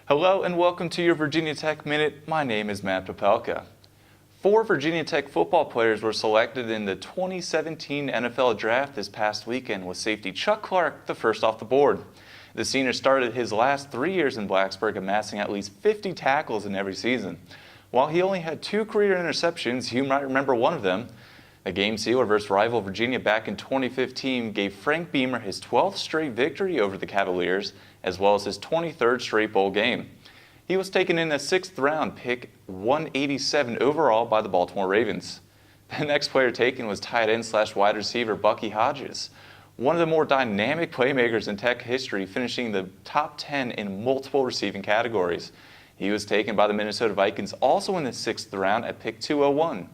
Hello and welcome to your Virginia Tech Minute. My name is Matt Popelka. 4 Virginia Tech football players were selected in the 2017 NFL Draft this past weekend, with safety Chuck Clark the first off the board. The senior started his last 3 years in Blacksburg, amassing at least 50 tackles in every season. While he only had 2 career interceptions, you might remember one of them. The game sealer versus rival Virginia back in 2015 gave Frank Beamer his 12th straight victory over the Cavaliers, as well as his 23rd straight bowl game. He was taken in the 6th round, pick 187 overall by the Baltimore Ravens. The next player taken was tight end / wide receiver Bucky Hodges, one of the more dynamic playmakers in Tech history, finishing the top 10 in multiple receiving categories. He was taken by the Minnesota Vikings also in the 6th round at pick 201.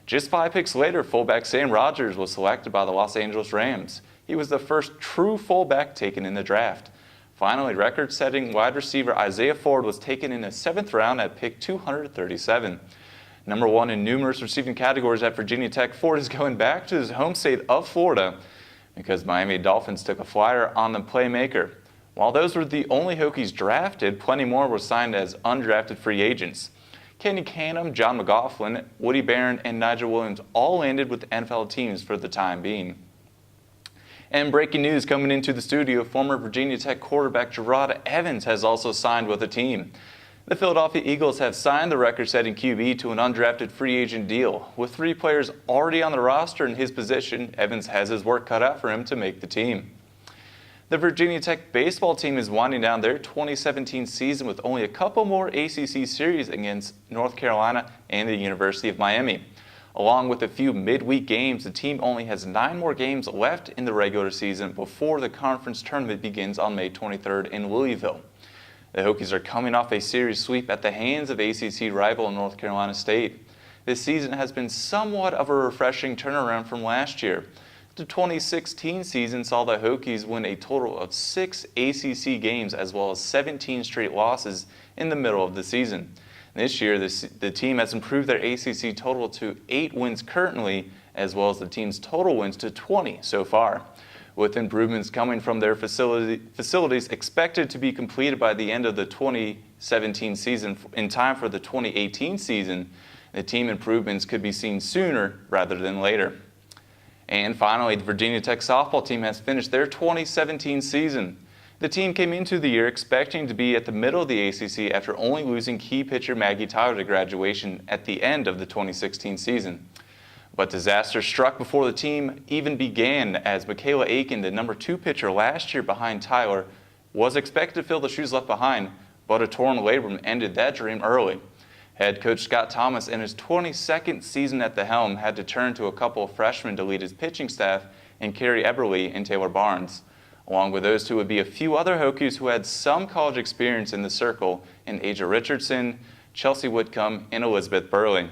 Just 5 picks later, fullback Sam Rogers was selected by the Los Angeles Rams. He was the first true fullback taken in the draft. Finally, record-setting wide receiver Isaiah Ford was taken in the 7th round at pick 237. Number 1 in numerous receiving categories at Virginia Tech, Ford is going back to his home state of Florida because Miami Dolphins took a flyer on the playmaker. While those were the only Hokies drafted, plenty more were signed as undrafted free agents. Kenny Canham, John McGoughlin, Woody Barron, and Nigel Williams all landed with NFL teams for the time being. And breaking news coming into the studio, former Virginia Tech quarterback Gerard Evans has also signed with a team. The Philadelphia Eagles have signed the record-setting QB to an undrafted free agent deal. With 3 players already on the roster in his position, Evans has his work cut out for him to make the team. The Virginia Tech baseball team is winding down their 2017 season with only a couple more ACC series against North Carolina and the University of Miami. Along with a few midweek games, the team only has 9 more games left in the regular season before the conference tournament begins on May 23rd in Louisville. The Hokies are coming off a series sweep at the hands of ACC rival North Carolina State. This season has been somewhat of a refreshing turnaround from last year. The 2016 season saw the Hokies win a total of 6 ACC games as well as 17 straight losses in the middle of the season. This year, the team has improved their ACC total to 8 wins currently, as well as the team's total wins to 20 so far. With improvements coming from their facilities expected to be completed by the end of the 2017 season in time for the 2018 season, the team improvements could be seen sooner rather than later. And finally, the Virginia Tech softball team has finished their 2017 season. The team came into the year expecting to be at the middle of the ACC after only losing key pitcher Maggie Tyler to graduation at the end of the 2016 season. But disaster struck before the team even began, as Michaela Aiken, the number 2 pitcher last year behind Tyler, was expected to fill the shoes left behind, but a torn labrum ended that dream early. Head coach Scott Thomas, in his 22nd season at the helm, had to turn to a couple of freshmen to lead his pitching staff in Carrie Eberly and Taylor Barnes. Along with those 2 would be a few other Hokies who had some college experience in the circle in Asia Richardson, Chelsea Whitcomb, and Elizabeth Burley.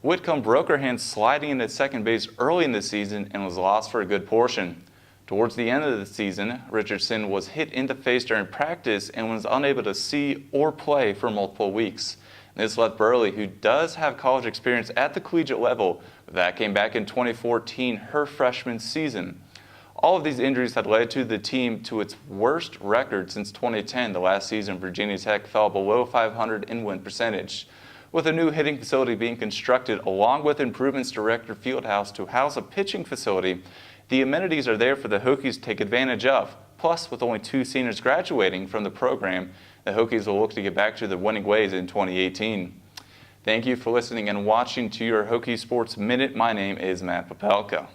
Whitcomb broke her hand sliding into second base early in the season and was lost for a good portion. Towards the end of the season, Richardson was hit in the face during practice and was unable to see or play for multiple weeks. This left Burley, who does have college experience at the collegiate level, but that came back in 2014, her freshman season. All of these injuries had led to the team to its worst record since 2010, the last season Virginia Tech fell below 500 in win percentage. With a new hitting facility being constructed, along with improvements to Rector Fieldhouse to house a pitching facility, the amenities are there for the Hokies to take advantage of. Plus, with only 2 seniors graduating from the program, the Hokies will look to get back to their winning ways in 2018. Thank you for listening and watching to your Hokie Sports Minute. My name is Matt Popelka.